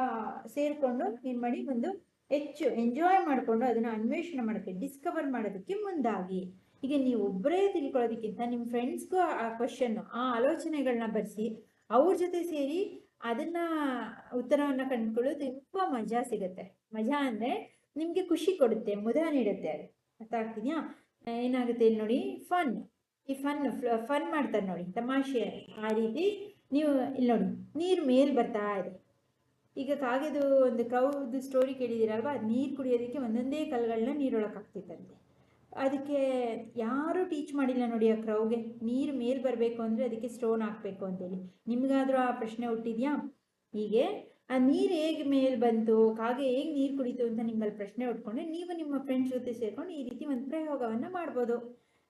ಸೇರಿಕೊಂಡು ಏನು ಮಾಡಿ ಒಂದು ಹೆಚ್ಚು ಎಂಜಾಯ್ ಮಾಡಿಕೊಂಡು ಅದನ್ನು ಅನ್ವೇಷಣೆ ಮಾಡೋಕ್ಕೆ, ಡಿಸ್ಕವರ್ ಮಾಡೋದಕ್ಕೆ ಮುಂದಾಗಿ. ಈಗ ನೀವು ಒಬ್ಬರೇ ತಿಳ್ಕೊಳ್ಳೋದಕ್ಕಿಂತ ನಿಮ್ಮ ಫ್ರೆಂಡ್ಸ್ಗೂ ಆ ಕ್ವಶನ್ನು, ಆ ಆಲೋಚನೆಗಳನ್ನ ಬರೆಸಿ ಅವ್ರ ಜೊತೆ ಸೇರಿ ಅದನ್ನು ಉತ್ತರವನ್ನು ಕಂಡುಕೊಳ್ಳೋದು ತುಂಬ ಮಜಾ ಸಿಗುತ್ತೆ. ಮಜಾ ಅಂದರೆ ನಿಮಗೆ ಖುಷಿ ಕೊಡುತ್ತೆ, ಮುದ ನೀಡುತ್ತೆ. ಅದು ಅರ್ಥ ಆಗ್ತಿದೆಯಾ? ಏನಾಗುತ್ತೆ ಇಲ್ಲಿ ನೋಡಿ, ಫನ್ ಮಾಡ್ತಾರೆ ನೋಡಿ, ತಮಾಷೆ. ಆ ರೀತಿ ನೀವು ಇಲ್ಲಿ ನೋಡಿ, ನೀರು ಮೇಲೆ ಬರ್ತಾ ಇದೆ. ಈಗ ಕಾಗೆದು ಒಂದು ಕೌದು ಸ್ಟೋರಿ ಕೇಳಿದ್ದೀರಲ್ವ, ಅದು ನೀರು ಕುಡಿಯೋದಕ್ಕೆ ಒಂದೊಂದೇ ಕಲ್ಲುಗಳನ್ನ ನೀರೊಳಗೆ ಹಾಕ್ತಿತ್ತಂತೆ. ಅದಕ್ಕೆ ಯಾರೂ ಟೀಚ್ ಮಾಡಿಲ್ಲ ನೋಡಿ ಆ ಕ್ರೌಗೆ, ನೀರು ಮೇಲೆ ಬರಬೇಕು ಅಂದರೆ ಅದಕ್ಕೆ ಸ್ಟೋನ್ ಹಾಕಬೇಕು ಅಂತೇಳಿ. ನಿಮಗಾದರೂ ಆ ಪ್ರಶ್ನೆ ಹುಟ್ಟಿದ್ಯಾ? ಹೀಗೆ ಆ ನೀರು ಹೇಗೆ ಮೇಲೆ ಬಂತು, ಕಾಗೆ ಹೇಗೆ ನೀರು ಕುಡಿತು ಅಂತ ನಿಮ್ಮಲ್ಲಿ ಪ್ರಶ್ನೆ ಉಟ್ಕೊಂಡ್ರೆ ನೀವು ನಿಮ್ಮ ಫ್ರೆಂಡ್ಸ್ ಜೊತೆ ಸೇರಿಕೊಂಡು ಈ ರೀತಿ ಒಂದು ಪ್ರಯೋಗವನ್ನು ಮಾಡ್ಬೋದು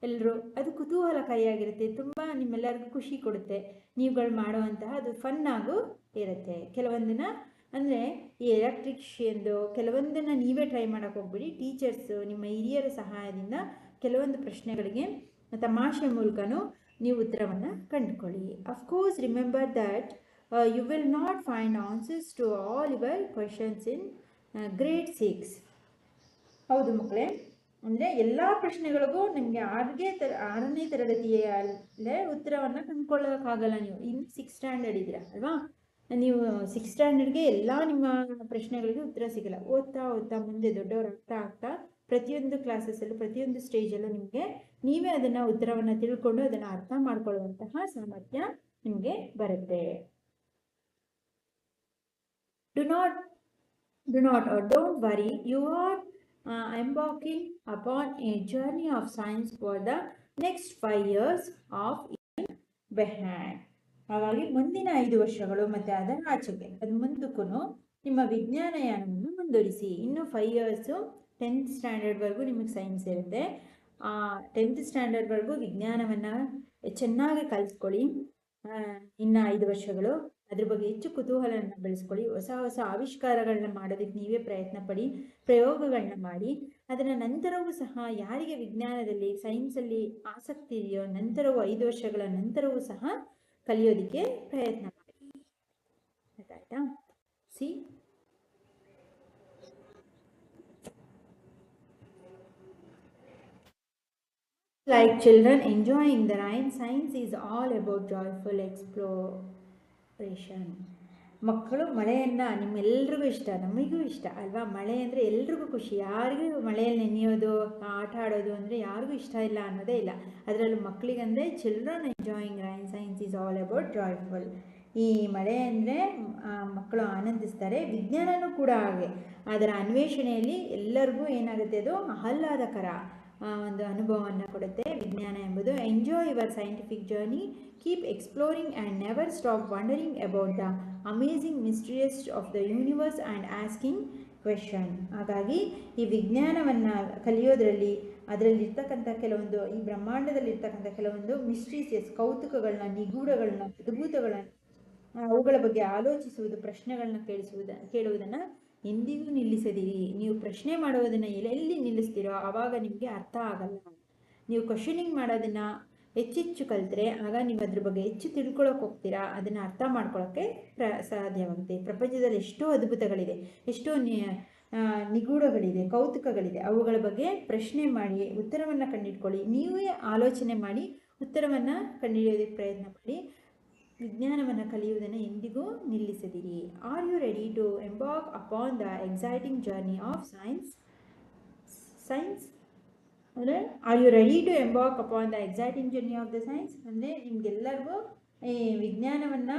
ಎಲ್ಲರೂ. ಅದು ಕುತೂಹಲಕಾರಿಯಾಗಿರುತ್ತೆ, ತುಂಬ ನಿಮ್ಮೆಲ್ಲರಿಗೂ ಖುಷಿ ಕೊಡುತ್ತೆ ನೀವುಗಳು ಮಾಡುವಂತಹ. ಅದು ಫನ್ನಾಗೂ ಇರುತ್ತೆ. ಕೆಲವೊಂದನ್ನು ಅಂದರೆ ಈ ಎಲೆಕ್ಟ್ರಿಷಿಯನ್ದು ಕೆಲವೊಂದನ್ನು ನೀವೇ ಟ್ರೈ ಮಾಡೋಕ್ಕೆ ಹೋಗ್ಬಿಡಿ. ಟೀಚರ್ಸು, ನಿಮ್ಮ ಹಿರಿಯರ ಸಹಾಯದಿಂದ ಕೆಲವೊಂದು ಪ್ರಶ್ನೆಗಳಿಗೆ ತಮಾಷೆ ಮೂಲಕನೂ ನೀವು ಉತ್ತರವನ್ನು ಕಂಡುಕೊಳ್ಳಿ. Of course remember that you will not find answers to all your questions in grade 6. ಹೌದು ಮಕ್ಕಳೇ, ಅಂದರೆ ಎಲ್ಲ ಪ್ರಶ್ನೆಗಳಿಗೂ ನಿಮಗೆ 6ನೇ ತರಗತಿಯಲ್ಲೇ ಉತ್ತರವನ್ನು ಕಂಡುಕೊಳ್ಳೋಕ್ಕಾಗಲ್ಲ. ನೀವು ಇನ್ನು 6th ಸ್ಟ್ಯಾಂಡರ್ಡ್ ಇದ್ದೀರಾ ಅಲ್ವಾ? ನೀವು 6th ಸ್ಟ್ಯಾಂಡರ್ಡ್ಗೆ ಎಲ್ಲ ನಿಮ್ಮ ಪ್ರಶ್ನೆಗಳಿಗೆ ಉತ್ತರ ಸಿಗಲ್ಲ. ಓದ್ತಾ ಮುಂದೆ ದೊಡ್ಡವರು ಆಗ್ತಾ ಪ್ರತಿಯೊಂದು ಕ್ಲಾಸಸ್ಸಲ್ಲೂ ಪ್ರತಿಯೊಂದು ಸ್ಟೇಜಲ್ಲೂ ನಿಮಗೆ ನೀವೇ ಅದನ್ನು ಉತ್ತರವನ್ನು ತಿಳ್ಕೊಂಡು ಅದನ್ನು ಅರ್ಥ ಮಾಡ್ಕೊಳ್ಳುವಂತಹ ಸಾಮರ್ಥ್ಯ ನಿಮಗೆ ಬರುತ್ತೆ. Do not or don't worry, you are embarking upon a journey of science for the next 5 years of behind. ಹಾಗಾಗಿ ಮುಂದಿನ 5 ವರ್ಷಗಳು ಮತ್ತು ಅದರ ಆಚೆಗೆ ಅದು ಮುಂದಕ್ಕೂ ನಿಮ್ಮ ವಿಜ್ಞಾನ ಯಾನವನ್ನು ಮುಂದುವರಿಸಿ. ಇನ್ನು 5 ಇಯರ್ಸು 10th ಸ್ಟ್ಯಾಂಡರ್ಡ್ವರೆಗೂ ನಿಮಗೆ ಸೈನ್ಸ್ ಇರುತ್ತೆ. 10th ಸ್ಟ್ಯಾಂಡರ್ಡ್ವರೆಗೂ ವಿಜ್ಞಾನವನ್ನು ಚೆನ್ನಾಗಿ ಕಲಿತ್ಕೊಳ್ಳಿ. ಇನ್ನು 5 ವರ್ಷಗಳು ಅದ್ರ ಬಗ್ಗೆ ಹೆಚ್ಚು ಕುತೂಹಲವನ್ನು ಬೆಳೆಸ್ಕೊಳ್ಳಿ. ಹೊಸ ಆವಿಷ್ಕಾರಗಳನ್ನ ಮಾಡೋದಕ್ಕೆ ನೀವೇ ಪ್ರಯತ್ನ ಪಡಿ, ಪ್ರಯೋಗಗಳನ್ನ ಮಾಡಿ. ಅದರ ನಂತರವೂ ಸಹ ಯಾರಿಗೆ ವಿಜ್ಞಾನದಲ್ಲಿ ಸೈನ್ಸಲ್ಲಿ ಆಸಕ್ತಿ ಇದೆಯೋ ನಂತರವೂ 5 ವರ್ಷಗಳ ನಂತರವೂ ಸಹ ಕಲಿಯೋದಕ್ಕೆ ಪ್ರಯತ್ನ ಮಾಡಿ. ಆಯ್ತಾ? C Like children enjoying the rain, science is all about joyful exploration. ಮಕ್ಕಳು ಮಳೆಯನ್ನು ನಿಮ್ಮೆಲ್ರಿಗೂ ಇಷ್ಟ, ನಮಗೂ ಇಷ್ಟ ಅಲ್ವಾ? ಮಳೆ ಅಂದರೆ ಎಲ್ರಿಗೂ ಖುಷಿ. ಯಾರಿಗೂ ಮಳೆಯಲ್ಲಿ ನೆನೆಯೋದು, ಆಟ ಆಡೋದು ಅಂದರೆ ಯಾರಿಗೂ ಇಷ್ಟ ಇಲ್ಲ ಅನ್ನೋದೇ ಇಲ್ಲ. ಅದರಲ್ಲೂ ಮಕ್ಕಳಿಗಂದರೆ children enjoying rain, science is all about joyful. ಈ ಮಳೆ ಅಂದರೆ ಮಕ್ಕಳು ಆನಂದಿಸ್ತಾರೆ. ವಿಜ್ಞಾನನೂ ಕೂಡ ಹಾಗೆ. ಅದರ ಅನ್ವೇಷಣೆಯಲ್ಲಿ ಎಲ್ಲರಿಗೂ ಏನಾಗುತ್ತೆ, ಅದು ಆಹ್ಲಾದಕರ ಒಂದು ಅನುಭವವನ್ನು ಕೊಡುತ್ತೆ ವಿಜ್ಞಾನ ಎಂಬುದು. Enjoy your scientific journey, keep exploring and never stop wondering about the amazing mysterious of the universe and asking question. ಹಾಗಾಗಿ ಈ ವಿಜ್ಞಾನವನ್ನು ಕಲಿಯೋದ್ರಲ್ಲಿ ಅದರಲ್ಲಿರ್ತಕ್ಕಂಥ ಕೆಲವೊಂದು, ಈ ಬ್ರಹ್ಮಾಂಡದಲ್ಲಿರ್ತಕ್ಕಂಥ ಕೆಲವೊಂದು ಮಿಸ್ಟ್ರೀಸಿಯಸ್, ಕೌತುಕಗಳನ್ನ, ನಿಗೂಢಗಳನ್ನ, ಅದ್ಭುತಗಳನ್ನ, ಅವುಗಳ ಬಗ್ಗೆ ಆಲೋಚಿಸುವುದು, ಪ್ರಶ್ನೆಗಳನ್ನ ಕೇಳುವುದನ್ನು ಎಂದಿಗೂ ನಿಲ್ಲಿಸದಿರಿ. ನೀವು ಪ್ರಶ್ನೆ ಮಾಡೋದನ್ನು ಎಲ್ಲೆಲ್ಲಿ ನಿಲ್ಲಿಸ್ತೀರೋ ಆವಾಗ ನಿಮಗೆ ಅರ್ಥ ಆಗಲ್ಲ. ನೀವು ಕ್ವಶನಿಂಗ್ ಮಾಡೋದನ್ನು ಹೆಚ್ಚೆಚ್ಚು ಕಲಿತ್ರೆ ಆಗ ನೀವು ಅದ್ರ ಬಗ್ಗೆ ಹೆಚ್ಚು ತಿಳ್ಕೊಳಕ್ಕೆ ಹೋಗ್ತೀರಾ, ಅದನ್ನು ಅರ್ಥ ಮಾಡ್ಕೊಳ್ಳೋಕ್ಕೆ ಸಾಧ್ಯವಾಗುತ್ತೆ. ಪ್ರಪಂಚದಲ್ಲಿ ಎಷ್ಟೋ ಅದ್ಭುತಗಳಿದೆ, ಎಷ್ಟೋ ನಿಗೂಢಗಳಿದೆ, ಕೌತುಕಗಳಿದೆ. ಅವುಗಳ ಬಗ್ಗೆ ಪ್ರಶ್ನೆ ಮಾಡಿ ಉತ್ತರವನ್ನು ಕಂಡುಹಿಡ್ಕೊಳ್ಳಿ. ನೀವೇ ಆಲೋಚನೆ ಮಾಡಿ ಉತ್ತರವನ್ನು ಕಂಡುಹಿಡಿಯೋದಕ್ಕೆ ಪ್ರಯತ್ನ ಮಾಡಿ. ವಿಜ್ಞಾನವನ್ನು ಕಲಿಯುವುದನ್ನು ಎಂದಿಗೂ ನಿಲ್ಲಿಸದಿರಿ. Are you ready to embark upon the exciting journey of science? ಅಂದರೆ are you ready to embark upon the exciting journey of the science ಅಂದರೆ ನಿಮಗೆಲ್ಲರಿಗೂ ಈ ವಿಜ್ಞಾನವನ್ನು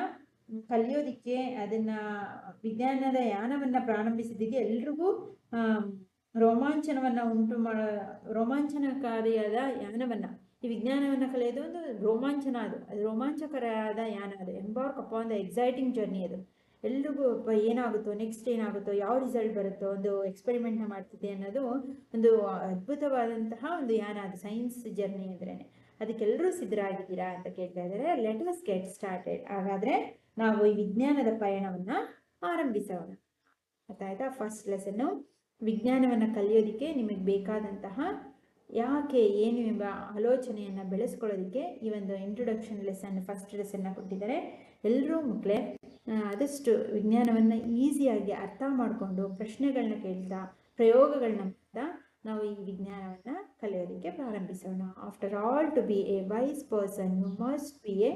ಕಲಿಯೋದಕ್ಕೆ, ಅದನ್ನು ವಿಜ್ಞಾನದ ಯಾನವನ್ನು ಪ್ರಾರಂಭಿಸಿದ್ದಕ್ಕೆ ಎಲ್ರಿಗೂ ರೋಮಾಂಚನವನ್ನು ಉಂಟು ರೋಮಾಂಚನಕಾರಿಯಾದ ಯಾನವನ್ನು, ಈ ವಿಜ್ಞಾನವನ್ನು ಕಲಿಯೋದು ಒಂದು ರೋಮಾಂಚನ, ಅದು ರೋಮಾಂಚಕರಾದ ಯಾನ, ಅದು ಎಂಬಾರ್ಕ್ ಅಪಾನ್ ದ ಎಕ್ಸೈಟಿಂಗ್ ಜರ್ನಿ. ಅದು ಎಲ್ರಿಗೂ ಏನಾಗುತ್ತೋ, ನೆಕ್ಸ್ಟ್ ಏನಾಗುತ್ತೋ, ಯಾವ ರಿಸಲ್ಟ್ ಬರುತ್ತೋ, ಒಂದು ಎಕ್ಸ್ಪೆರಿಮೆಂಟ್ನ ಮಾಡ್ತಿದೆ ಅನ್ನೋದು ಒಂದು ಅದ್ಭುತವಾದಂತಹ ಒಂದು ಯಾನ, ಅದು ಸೈನ್ಸ್ ಜರ್ನಿ ಅಂದ್ರೇ. ಅದಕ್ಕೆಲ್ಲರೂ ಸಿದ್ಧರಾಗಿದ್ದೀರಾ ಅಂತ ಕೇಳ್ತಾ ಇದ್ದಾರೆ. Let us get started. ಹಾಗಾದರೆ ನಾವು ಈ ವಿಜ್ಞಾನದ ಪಯಣವನ್ನು ಆರಂಭಿಸೋಣ. ಗೊತ್ತಾಯ್ತಾ? ಫಸ್ಟ್ ಲೆಸನ್ನು ವಿಜ್ಞಾನವನ್ನು ಕಲಿಯೋದಕ್ಕೆ ನಿಮಗೆ ಬೇಕಾದಂತಹ ಯಾಕೆ, ಏನು ಎಂಬ ಆಲೋಚನೆಯನ್ನು ಬೆಳೆಸ್ಕೊಳ್ಳೋದಕ್ಕೆ ಈ ಒಂದು ಇಂಟ್ರೊಡಕ್ಷನ್ ಲೆಸನ್, ಫಸ್ಟ್ ಲೆಸನ್ನ ಕೊಟ್ಟಿದ್ದಾರೆ. ಎಲ್ಲರೂ ಮಕ್ಕಳೇ ಆದಷ್ಟು ವಿಜ್ಞಾನವನ್ನು ಈಸಿಯಾಗಿ ಅರ್ಥ ಮಾಡಿಕೊಂಡು ಪ್ರಶ್ನೆಗಳನ್ನ ಕೇಳ್ತಾ, ಪ್ರಯೋಗಗಳನ್ನ ಮಾಡ್ತಾ ನಾವು ಈ ವಿಜ್ಞಾನವನ್ನು ಕಲಿಯೋದಕ್ಕೆ ಪ್ರಾರಂಭಿಸೋಣ. After all, to be a wise person you must be a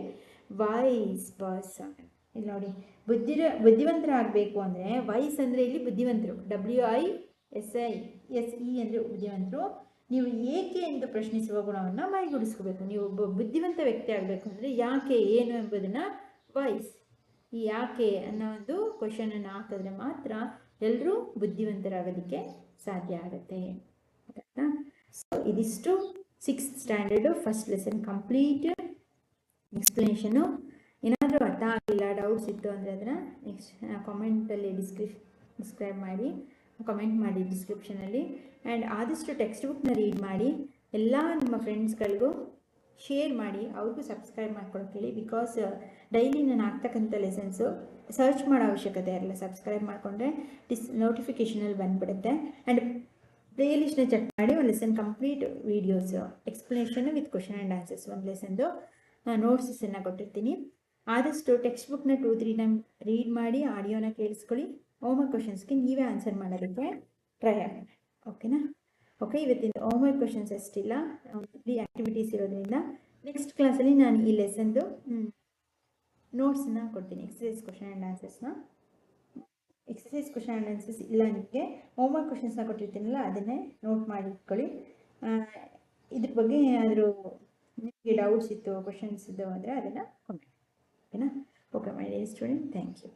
wise person. ಇಲ್ಲಿ ನೋಡಿ, ಬುದ್ಧಿವಂತರಾಗಬೇಕು ಅಂದರೆ, ವೈಸ್ ಅಂದರೆ ಇಲ್ಲಿ ಬುದ್ಧಿವಂತರು, WISE ಅಂದರೆ ಬುದ್ಧಿವಂತರು. ನೀವು ಏಕೆ ಎಂದು ಪ್ರಶ್ನಿಸುವ ಗುಣವನ್ನು ಮೈಗೂಡಿಸ್ಕೋಬೇಕು. ನೀವು ಒಬ್ಬ ಬುದ್ಧಿವಂತ ವ್ಯಕ್ತಿ ಆಗಬೇಕು ಅಂದರೆ ಯಾಕೆ, ಏನು ಎಂಬುದನ್ನು ವೈಸ್, ಈ ಯಾಕೆ ಅನ್ನೋ ಒಂದು ಕ್ವಶನನ್ನು ಹಾಕಿದ್ರೆ ಮಾತ್ರ ಎಲ್ಲರೂ ಬುದ್ಧಿವಂತರಾಗೋದಕ್ಕೆ ಸಾಧ್ಯ ಆಗುತ್ತೆ. ಆಯ್ತಾ? ಸೊ ಇದಿಷ್ಟು 6th standard first lesson complete explanation. ಏನಾದರೂ ಅರ್ಥ ಆಗಿಲ್ಲ, ಡೌಟ್ಸ್ ಇತ್ತು ಅಂದರೆ ಅದನ್ನು ನೆಕ್ಸ್ಟ್ ಕಾಮೆಂಟಲ್ಲಿ ಕಮೆಂಟ್ ಮಾಡಿ ಡಿಸ್ಕ್ರಿಪ್ಷನಲ್ಲಿ. ಆ್ಯಂಡ್ ಆದಷ್ಟು ಟೆಕ್ಸ್ಟ್ ಬುಕ್ನ ರೀಡ್ ಮಾಡಿ, ಎಲ್ಲ ನಿಮ್ಮ ಫ್ರೆಂಡ್ಸ್ಗಳಿಗೂ ಶೇರ್ ಮಾಡಿ, ಅವ್ರಿಗೂ ಸಬ್ಸ್ಕ್ರೈಬ್ ಮಾಡ್ಕೊಳಕ್ಕೆ ಹೇಳಿ. ಬಿಕಾಸ್ ಡೈಲಿ ನಾನು ಆಗ್ತಕ್ಕಂಥ ಲೆಸನ್ಸು ಸರ್ಚ್ ಮಾಡೋ ಅವಶ್ಯಕತೆ ಇರಲ್ಲ. ಸಬ್ಸ್ಕ್ರೈಬ್ ಮಾಡಿಕೊಂಡ್ರೆ ನೋಟಿಫಿಕೇಷನಲ್ಲಿ ಬಂದುಬಿಡುತ್ತೆ. ಆ್ಯಂಡ್ ಪ್ಲೇಲಿಸ್ಟ್ನ ಚೆಕ್ ಮಾಡಿ ಒಂದು lesson complete videos, explanation with question and answers, ಒಂದು ಲೆಸನ್ದು ನೋಟ್ಸನ್ನು ಕೊಟ್ಟಿರ್ತೀನಿ. ಆದಷ್ಟು ಟೆಕ್ಸ್ಟ್ ಬುಕ್ನ 2-3 ಟೈಮ್ ರೀಡ್ ಮಾಡಿ, ಆಡಿಯೋನ ಕೇಳಿಸ್ಕೊಳ್ಳಿ. ಹೋಮ್ವರ್ಕ್ ಕ್ವಶನ್ಸ್ಗೆ ನೀವೇ ಆನ್ಸರ್ ಮಾಡೋದಕ್ಕೆ ಟ್ರೈ ಆಗಿ. ಓಕೆನಾ? ಓಕೆ, ಇವತ್ತಿನ ಹೋಮ್ವರ್ಕ್ ಕ್ವಶನ್ಸ್ ಅಷ್ಟಿಲ್ಲ, ಆ್ಯಕ್ಟಿವಿಟೀಸ್ ಇರೋದ್ರಿಂದ ನೆಕ್ಸ್ಟ್ ಕ್ಲಾಸಲ್ಲಿ ನಾನು ಈ ಲೆಸನ್ದು ನೋಟ್ಸನ್ನ ಕೊಡ್ತೀನಿ. ಎಕ್ಸಸೈಸ್ ಕ್ವಶನ್ ಆ್ಯಂಡ್ ಆನ್ಸರ್ಸ್ನ. ಎಕ್ಸಸೈಸ್ ಕ್ವಶನ್ ಆ್ಯಂಡ್ ಆನ್ಸರ್ಸ್ ಇಲ್ಲ ನಿಮಗೆ, ಹೋಮ್ವರ್ಕ್ ಕ್ವಶನ್ಸ್ನ ಕೊಟ್ಟಿರ್ತೀನಲ್ಲ ಅದನ್ನೇ ನೋಟ್ ಮಾಡಿ ಇಟ್ಕೊಳ್ಳಿ. ಇದ್ರ ಬಗ್ಗೆ ಏನಾದರೂ ನಿಮಗೆ ಡೌಟ್ಸ್ ಇತ್ತು, ಕ್ವಶನ್ಸ್ ಇದ್ದು ಅಂದರೆ ಅದನ್ನು ಕಾಮೆಂಟ್. ಓಕೆನಾ? Okay my dear student, thank you.